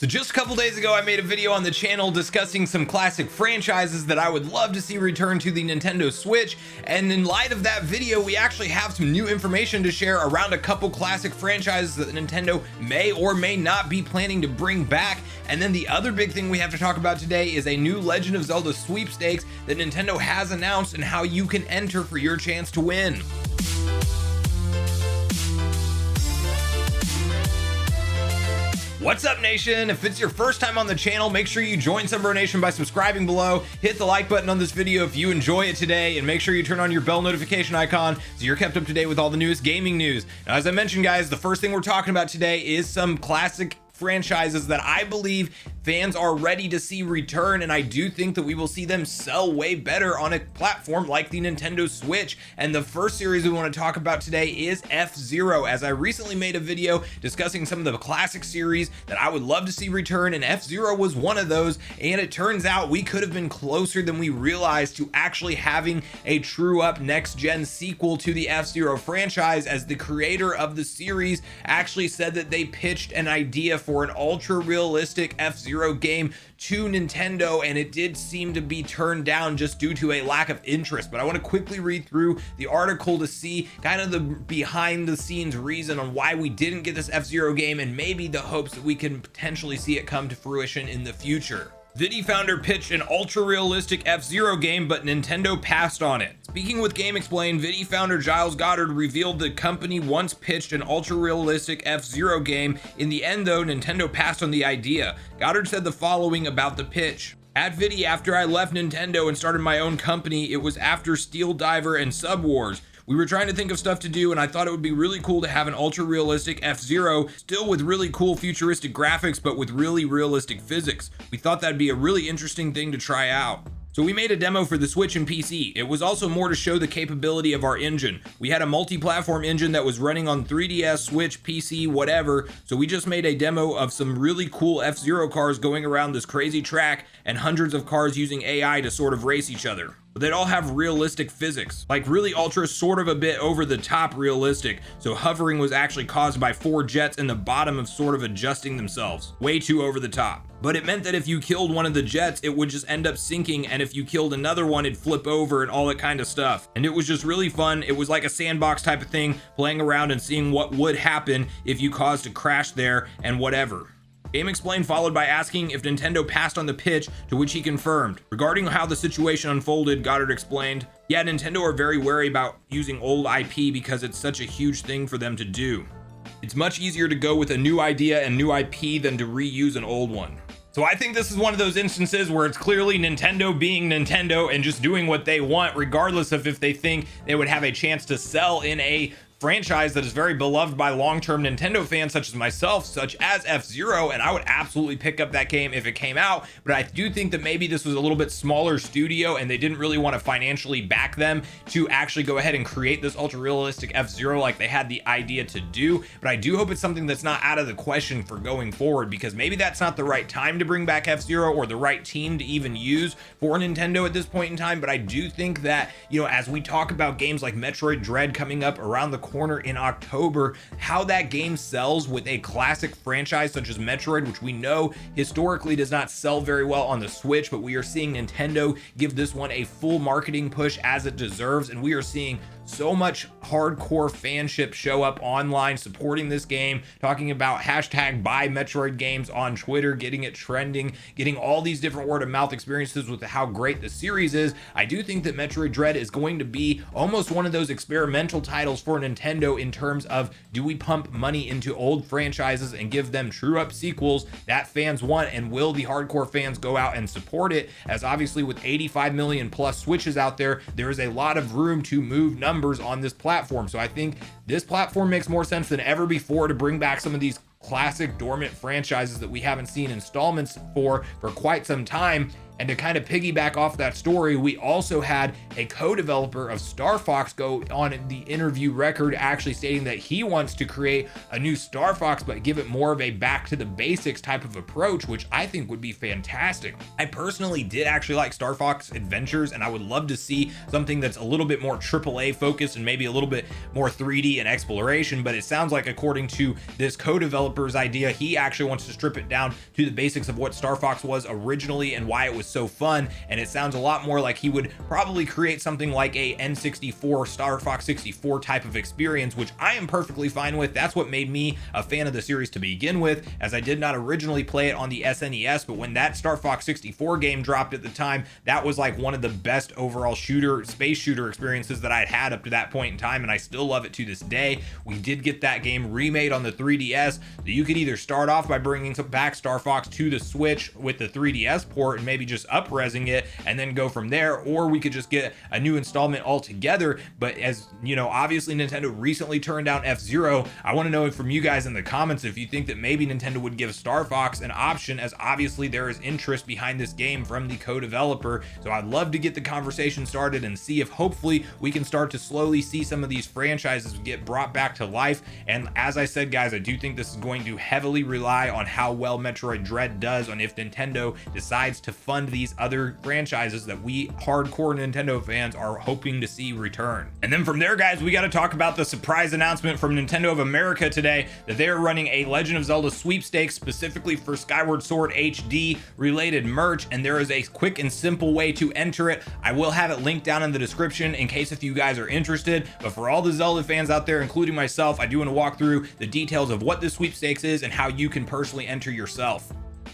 So just a couple days ago, I made a video on the channel discussing some classic franchises that I would love to see return to the Nintendo Switch. And in light of that video, we actually have some new information to share around a couple classic franchises that Nintendo may or may not be planning to bring back. And then the other big thing we have to talk about today is a new Legend of Zelda Sweepstakes that Nintendo has announced and how you can enter for your chance to win. What's up, Nation? If it's your first time on the channel, make sure you join Sunbro Nation by subscribing below, hit the like button on this video if you enjoy it today, and make sure you turn on your bell notification icon so you're kept up to date with all the newest gaming news. Now, as I mentioned, guys, the first thing we're talking about today is some classic franchises that I believe fans are ready to see return, and I do think that we will see them sell way better on a platform like the Nintendo Switch. And the first series we want to talk about today is FZero, as I recently made a video discussing some of the classic series that I would love to see return, and FZero was one of those. And it turns out we could have been closer than we realized to actually having a true up next gen sequel to the FZero franchise, as the creator of the series actually said that they pitched an idea for an ultra realistic F-Zero game to Nintendo, and it did seem to be turned down just due to a lack of interest. But I want to quickly read through the article to see kind of the behind the scenes reason on why we didn't get this F-Zero game, and maybe the hopes that we can potentially see it come to fruition in the future. Vidi founder pitched an ultra-realistic F-Zero game, but Nintendo passed on it. Speaking with Game Explain, Vidi founder Giles Goddard revealed the company once pitched an ultra-realistic F-Zero game. In the end, though, Nintendo passed on the idea. Goddard said the following about the pitch. At Vidi, after I left Nintendo and started my own company, it was after Steel Diver and Sub Wars. We were trying to think of stuff to do, and I thought it would be really cool to have an ultra realistic F-Zero, still with really cool futuristic graphics, but with really realistic physics. We thought that'd be a really interesting thing to try out. So we made a demo for the Switch and PC. It was also more to show the capability of our engine. We had a multi-platform engine that was running on 3DS, Switch, PC, whatever. So we just made a demo of some really cool F-Zero cars going around this crazy track, and hundreds of cars using AI to sort of race each other. But they'd all have realistic physics, like really ultra, sort of a bit over the top realistic. So hovering was actually caused by 4 jets in the bottom of sort of adjusting themselves. Way too over the top. But it meant that if you killed one of the jets, it would just end up sinking, and if you killed another one, it'd flip over and all that kind of stuff. And it was just really fun. It was like a sandbox type of thing, playing around and seeing what would happen if you caused a crash there and whatever. Game Explained followed by asking if Nintendo passed on the pitch, to which he confirmed. Regarding how the situation unfolded, Goddard explained, yeah, Nintendo are very wary about using old IP because it's such a huge thing for them to do. It's much easier to go with a new idea and new IP than to reuse an old one. So I think this is one of those instances where it's clearly Nintendo being Nintendo and just doing what they want, regardless of if they think they would have a chance to sell in a franchise that is very beloved by long-term Nintendo fans such as myself, such as F-Zero, and I would absolutely pick up that game if it came out. But I do think that maybe this was a little bit smaller studio and they didn't really want to financially back them to actually go ahead and create this ultra-realistic F-Zero like they had the idea to do. But I do hope it's something that's not out of the question for going forward, because maybe that's not the right time to bring back F-Zero or the right team to even use for Nintendo at this point in time. But I do think that, you know, as we talk about games like Metroid Dread coming up around the corner in October, how that game sells with a classic franchise such as Metroid, which we know historically does not sell very well on the Switch, but we are seeing Nintendo give this one a full marketing push as it deserves, and we are seeing so much hardcore fanship show up online supporting this game, talking about hashtag buy Metroid games on Twitter, getting it trending, getting all these different word of mouth experiences with how great the series is. I do think that Metroid Dread is going to be almost one of those experimental titles for Nintendo in terms of, do we pump money into old franchises and give them true up sequels that fans want, and will the hardcore fans go out and support it? As obviously with 85 million plus Switches out there, there is a lot of room to move numbers on this platform. So I think this platform makes more sense than ever before to bring back some of these classic dormant franchises that we haven't seen installments for quite some time. And to kind of piggyback off that story, we also had a co-developer of Star Fox go on the interview record actually stating that he wants to create a new Star Fox, but give it more of a back to the basics type of approach, which I think would be fantastic. I personally did actually like Star Fox Adventures, and I would love to see something that's a little bit more AAA focused and maybe a little bit more 3D and exploration, but it sounds like, according to this co-developer's idea, he actually wants to strip it down to the basics of what Star Fox was originally and why it was so fun. And it sounds a lot more like he would probably create something like a N64 Star Fox 64 type of experience, which I am perfectly fine with. That's what made me a fan of the series to begin with, as I did not originally play it on the SNES, but when that Star Fox 64 game dropped at the time, that was like one of the best overall space shooter experiences that I'd had up to that point in time, and I still love it to this day. We did get that game remade on the 3DS, so you could either start off by bringing back Star Fox to the Switch with the 3DS port and maybe just up-resing it and then go from there, or we could just get a new installment altogether. But as you know, obviously Nintendo recently turned down FZero. I want to know from you guys in the comments if you think that maybe Nintendo would give Star Fox an option, as obviously there is interest behind this game from the co-developer. So I'd love to get the conversation started and see if hopefully we can start to slowly see some of these franchises get brought back to life. And as I said, guys, I do think this is going to heavily rely on how well Metroid Dread does, on if Nintendo decides to fund these other franchises that we hardcore Nintendo fans are hoping to see return. And then from there, guys, we got to talk about the surprise announcement from Nintendo of America today that they are running a Legend of Zelda Sweepstakes specifically for Skyward Sword HD related merch, and there is a quick and simple way to enter it. I will have it linked down in the description in case if you guys are interested, but for all the Zelda fans out there, including myself, I do want to walk through the details of what this sweepstakes is and how you can personally enter yourself.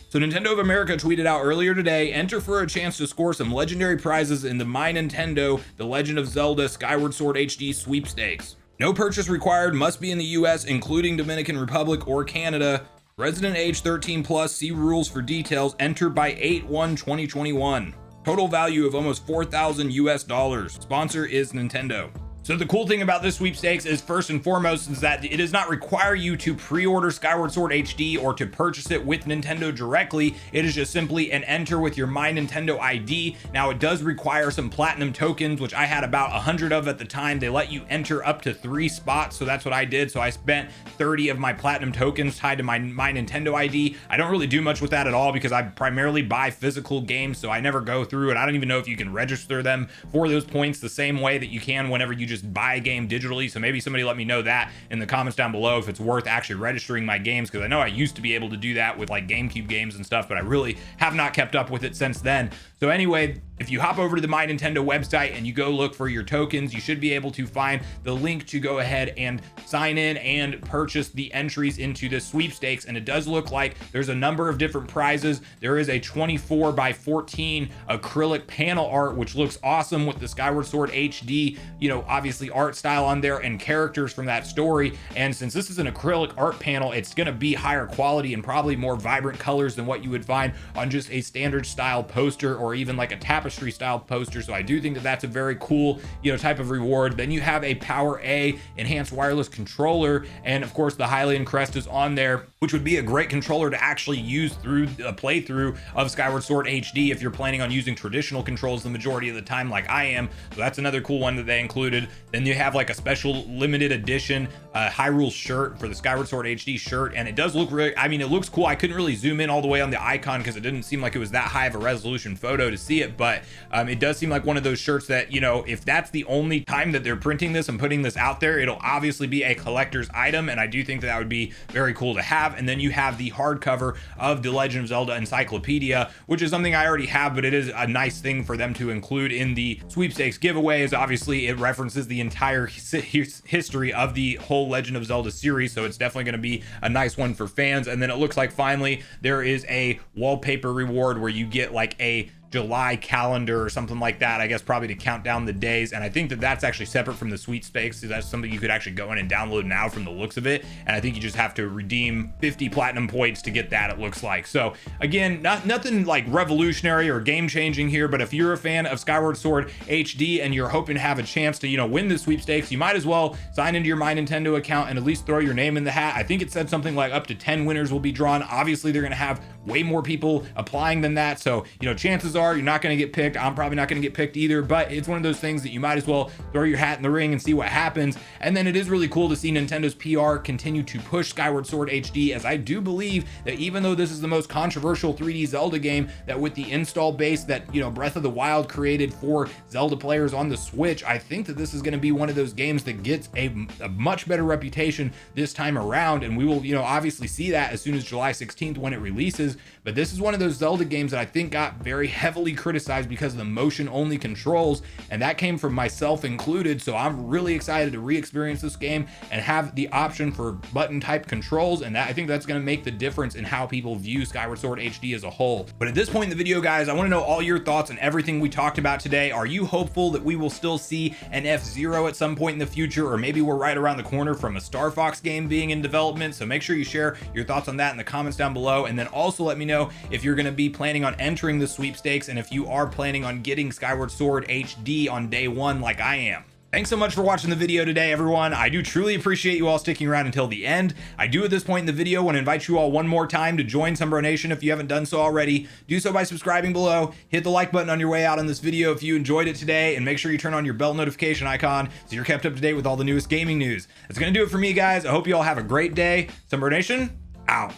So Nintendo of America tweeted out earlier today, enter for a chance to score some legendary prizes in the My Nintendo The Legend of Zelda Skyward Sword HD Sweepstakes. No purchase required, must be in the US, including Dominican Republic or Canada. Resident age 13 plus, see rules for details, enter by 8/1/2021. Total value of almost 4,000 US dollars. Sponsor is Nintendo. So the cool thing about this sweepstakes is, first and foremost, is that it does not require you to pre-order Skyward Sword HD or to purchase it with Nintendo directly. It is just simply an enter with your My Nintendo ID. Now it does require some platinum tokens, which I had about 100 of at the time. They let you enter up to 3 spots, so that's what I did. So I spent 30 of my platinum tokens tied to my Nintendo ID. I don't really do much with that at all because I primarily buy physical games, so I never go through it. I don't even know if you can register them for those points the same way that you can whenever you just buy a game digitally. So maybe somebody let me know that in the comments down below if it's worth actually registering my games, because I know I used to be able to do that with like GameCube games and stuff, but I really have not kept up with it since then. So anyway, if you hop over to the My Nintendo website and you go look for your tokens, you should be able to find the link to go ahead and sign in and purchase the entries into the sweepstakes. And it does look like there's a number of different prizes. There is a 24/14 acrylic panel art, which looks awesome with the Skyward Sword HD, you know, obviously art style on there and characters from that story. And since this is an acrylic art panel, it's going to be higher quality and probably more vibrant colors than what you would find on just a standard style poster or even like a tapestry style poster. So I do think that that's a very cool, you know, type of reward. Then you have a Power A enhanced wireless controller, and of course the Hylian crest is on there, which would be a great controller to actually use through a playthrough of Skyward Sword HD if you're planning on using traditional controls the majority of the time like I am. So that's another cool one that they included. Then you have like a special limited edition Hyrule shirt for the Skyward Sword HD shirt, and it does look really, I mean, it looks cool. I couldn't really zoom in all the way on the icon because it didn't seem like it was that high of a resolution photo to see it, but it does seem like one of those shirts that, you know, if that's the only time that they're printing this and putting this out there, it'll obviously be a collector's item, and I do think that that would be very cool to have. And then you have the hardcover of the Legend of Zelda Encyclopedia, which is something I already have, but it is a nice thing for them to include in the sweepstakes giveaways. Obviously it references the entire history of the whole Legend of Zelda series, so it's definitely going to be a nice one for fans. And then it looks like finally there is a wallpaper reward where you get like a July calendar or something like that, I guess, probably to count down the days. And I think that that's actually separate from the sweepstakes, so that's something you could actually go in and download now from the looks of it. And I think you just have to redeem 50 platinum points to get that, it looks like. So again, nothing like revolutionary or game changing here, but if you're a fan of Skyward Sword HD and you're hoping to have a chance to, you know, win the sweepstakes, you might as well sign into your My Nintendo account and at least throw your name in the hat. I think it said something like up to 10 winners will be drawn. Obviously they're going to have way more people applying than that, so, you know, chances are you're not going to get picked. I'm probably not going to get picked either, but it's one of those things that you might as well throw your hat in the ring and see what happens. And then it is really cool to see Nintendo's PR continue to push Skyward Sword HD, as I do believe that even though this is the most controversial 3D Zelda game, that with the install base that, you know, Breath of the Wild created for Zelda players on the Switch, I think that this is going to be one of those games that gets a much better reputation this time around. And we will, you know, obviously see that as soon as July 16th when it releases. But this is one of those Zelda games that I think got very heavily criticized because of the motion only controls, and that came from myself included. So I'm really excited to re-experience this game and have the option for button type controls, and that I think that's going to make the difference in how people view Skyward Sword HD as a whole. But at this point in the video, guys, I want to know all your thoughts on everything we talked about today. Are you hopeful that we will still see an FZero at some point in the future, or maybe we're right around the corner from a Star Fox game being in development? So make sure you share your thoughts on that in the comments down below, and then also let me know if you're going to be planning on entering the sweepstakes and if you are planning on getting Skyward Sword HD on day one like I am. Thanks so much for watching the video today, everyone. I do truly appreciate you all sticking around until the end. I do at this point in the video want to invite you all one more time to join Sunbro Nation if you haven't done so already. Do so by subscribing below, hit the like button on your way out on this video if you enjoyed it today, and make sure you turn on your bell notification icon so you're kept up to date with all the newest gaming news. That's going to do it for me, guys. I hope you all have a great day. Sunbro Nation, out.